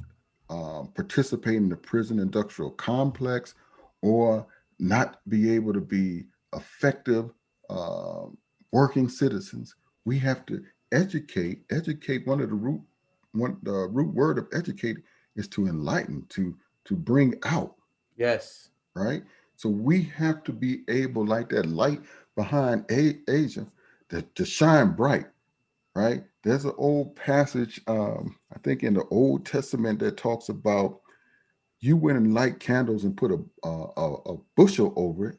S4: participate in the prison industrial complex or not be able to be effective uh, working citizens. We have to educate. Educate. The root word of educate is to enlighten, to bring out,
S1: Yes.
S4: right? So we have to be able, like that light behind Asia, to shine bright, right? There's an old passage, I think in the Old Testament, that talks about you went and light candles and put a bushel over it,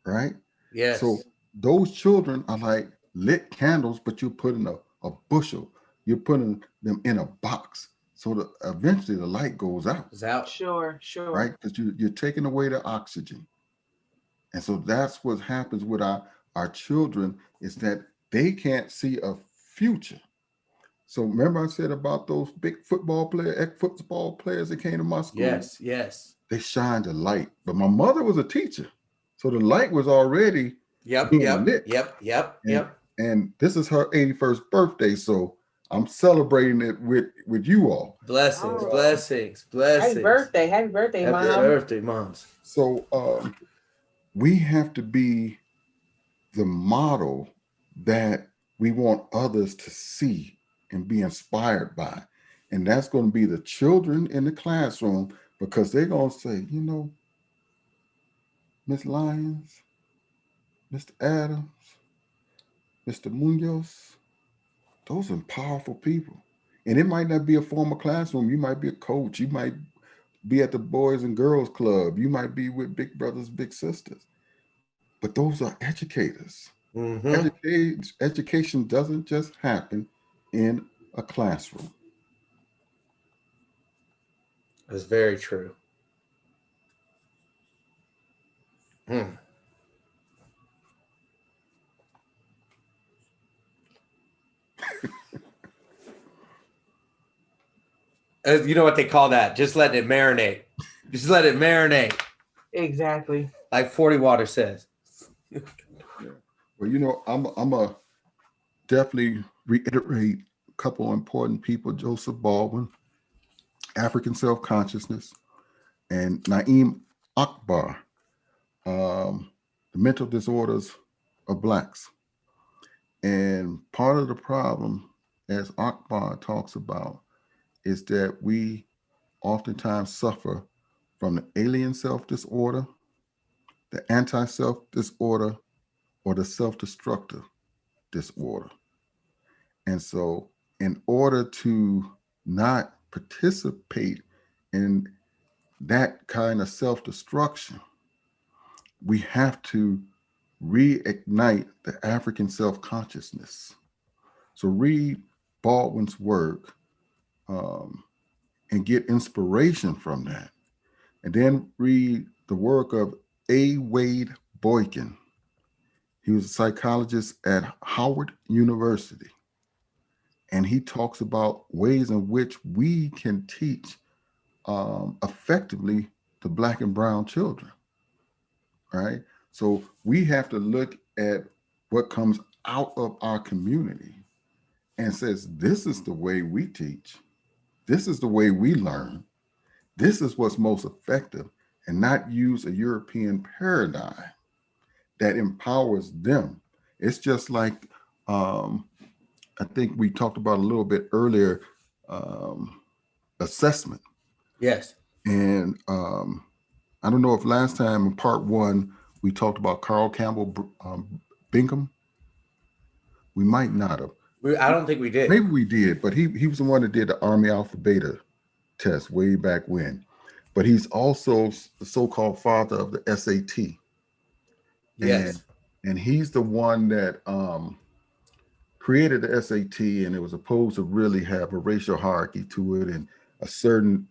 S4: right? So
S1: Yes.
S4: those children are like lit candles, but you're putting a bushel, you're putting them in a box. So that eventually the light goes out,
S1: It's out.
S2: sure, sure.
S4: right? Because you're taking away the oxygen. And so that's what happens with our children, is that they can't see a future. So remember I said about those big ex-football players that came to my school?
S1: Yes. Yes.
S4: They shined a light. But my mother was a teacher. So the light was already
S1: Yep.
S4: being
S1: Yep.
S4: lit.
S1: Yep. Yep.
S4: And
S1: Yep.
S4: and this is her 81st birthday. So I'm celebrating it with you all.
S1: Blessings.
S2: Oh,
S1: Blessings.
S2: happy
S1: Blessings.
S2: birthday. Happy birthday,
S1: Happy
S4: Yeah.
S2: Mom.
S1: birthday, moms.
S4: So we have to be the model that we want others to see and be inspired by. And that's going to be the children in the classroom, because they're going to say, Miss Lyons, Mr. Adams, Mr. Munoz, those are powerful people. And it might not be a formal classroom. You might be a coach. You might be at the Boys and Girls Club. You might be with big brothers, big sisters. But those are educators.
S1: Mm-hmm.
S4: Education doesn't just happen in a classroom.
S1: That's very true. Hmm. You know what they call that? Just let it marinate. Just let it marinate,
S2: Exactly.
S1: like 40 Water says.
S4: Yeah. Well, I'm a definitely reiterate a couple of important people: Joseph Baldwin, African Self Consciousness, and Naeem Akbar, the mental disorders of blacks. And part of the problem, as Akbar talks about, is that we oftentimes suffer from the alien self disorder, the anti self disorder, or the self destructive disorder. And so, in order to not participate in that kind of self destruction, we have to reignite the African self consciousness. So, read Baldwin's work, um, and get inspiration from that. And then read the work of A. Wade Boykin. He was a psychologist at Howard University. And he talks about ways in which we can teach effectively to Black and brown children, right? So we have to look at what comes out of our community and says, this is the way we teach. This is the way we learn. This is what's most effective, and not use a European paradigm that empowers them. It's just like, I think we talked about a little bit earlier, assessment.
S1: Yes.
S4: And I don't know if last time in part one, we talked about Carl Campbell Bingham. We might not have.
S1: I don't think we did.
S4: Maybe we did, but he was the one that did the Army Alpha Beta test way back when. But he's also the so-called father of the SAT.
S1: Yes.
S4: And he's the one that created the SAT, and it was supposed to really have a racial hierarchy to it and a certain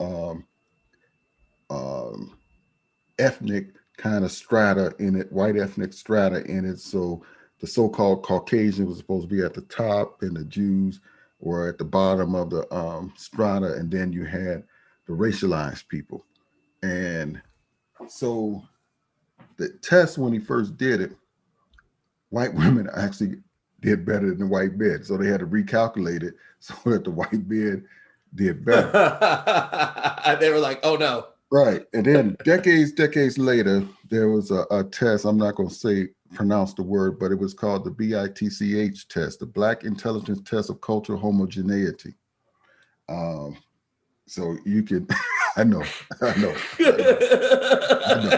S4: ethnic kind of strata in it, white ethnic strata in it. So the so-called Caucasian was supposed to be at the top, and the Jews were at the bottom of the strata, and then you had the racialized people. And so the test, when he first did it, white women actually did better than the white men. So they had to recalculate it so that the white men did better.
S1: They were like, oh no.
S4: Right. And then decades later, there was a test. I'm not going to pronounce the word, but it was called the BITCH test, the Black Intelligence Test of Cultural Homogeneity. So you can, I know.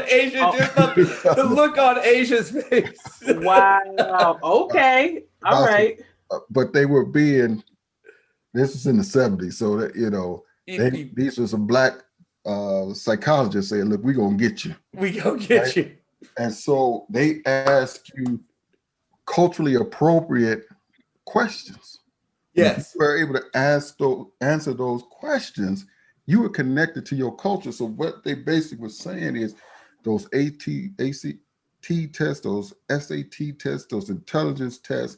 S1: Asia, just the look on Asia's face.
S2: Wow. Okay. All right.
S4: But they were this was in the 70s. So that, these were some Black psychologists saying, look, we're going to get you.
S1: We going to get you.
S4: And so they ask you culturally appropriate questions.
S1: Yes.
S4: If you were able to answer those questions, you were connected to your culture. So what they basically were saying is those ACT tests, those SAT tests, those intelligence tests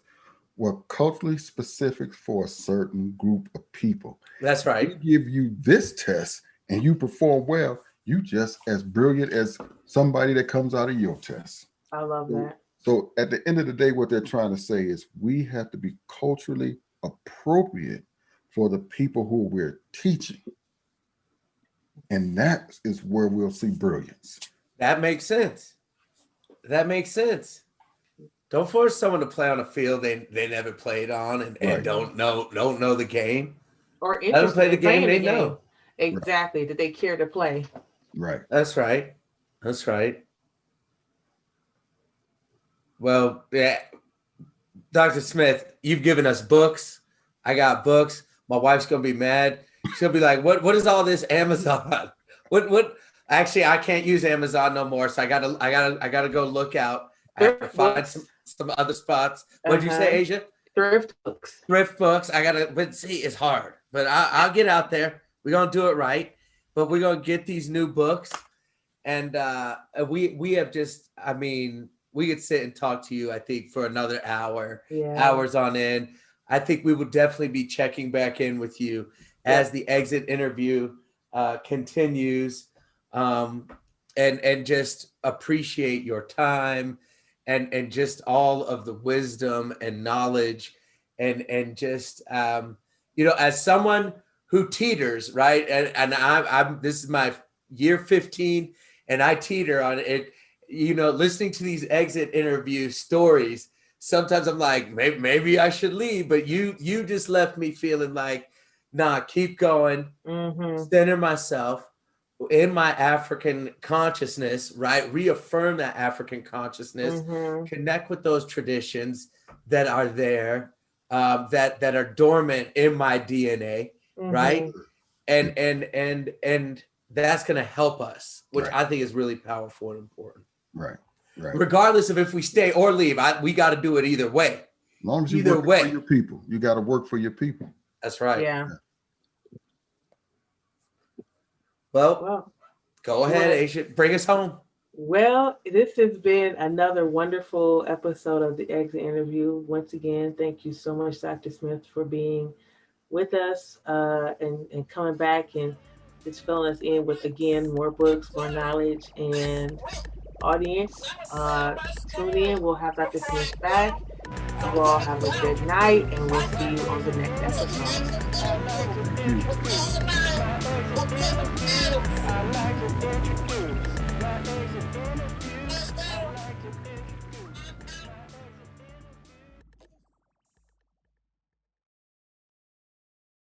S4: were culturally specific for a certain group of people.
S1: That's right.
S4: We give you this test and you perform well, you just as brilliant as somebody that comes out of your test.
S2: I love that.
S4: So at the end of the day, what they're trying to say is we have to be culturally appropriate for the people who we're teaching. And that is where we'll see brilliance.
S1: That makes sense. Don't force someone to play on a field they never played on and
S4: Right.
S1: don't know the game.
S2: Or
S1: Let them play the game they know.
S2: Exactly. Right. That they care to play.
S4: Right.
S1: That's right. Well, yeah, Dr. Smith, you've given us books. I got books. My wife's gonna be mad. She'll be like, "What is all this Amazon? What? Actually, I can't use Amazon no more. So I gotta go look out. I have to find some other spots." What'd you say, Asia?
S2: Thrift books.
S1: But see, it's hard. But I'll get out there. We're gonna do it right. But we're gonna get these new books, and we have just. I mean, we could sit and talk to you, I think, for another hour, hours on end. I think we will definitely be checking back in with you as the exit interview continues, and just appreciate your time and just all of the wisdom and knowledge and just as someone who teeters, right? And I'm this is my year 15 and I teeter on it. Listening to these exit interview stories, sometimes I'm like, maybe I should leave, but you just left me feeling like, nah, keep going, center myself in my African consciousness, right? Reaffirm that African consciousness, connect with those traditions that are there, that are dormant in my DNA, right? And that's going to help us, which I think is really powerful and important.
S4: Right.
S1: Regardless of if we stay or leave, we got to do it either way.
S4: As long as you work for your people, you got to work for your people.
S1: That's right.
S2: Yeah.
S1: Well, go ahead, Asia. Bring us home.
S2: Well, this has been another wonderful episode of the Exit Interview. Once again, thank you so much, Dr. Smith, for being with us and coming back and just filling us in with, again, more books, more knowledge. And audience, tune in. We'll have Dr. Smith back. You all have a good night, and we'll see you on the next episode.
S4: Thank you.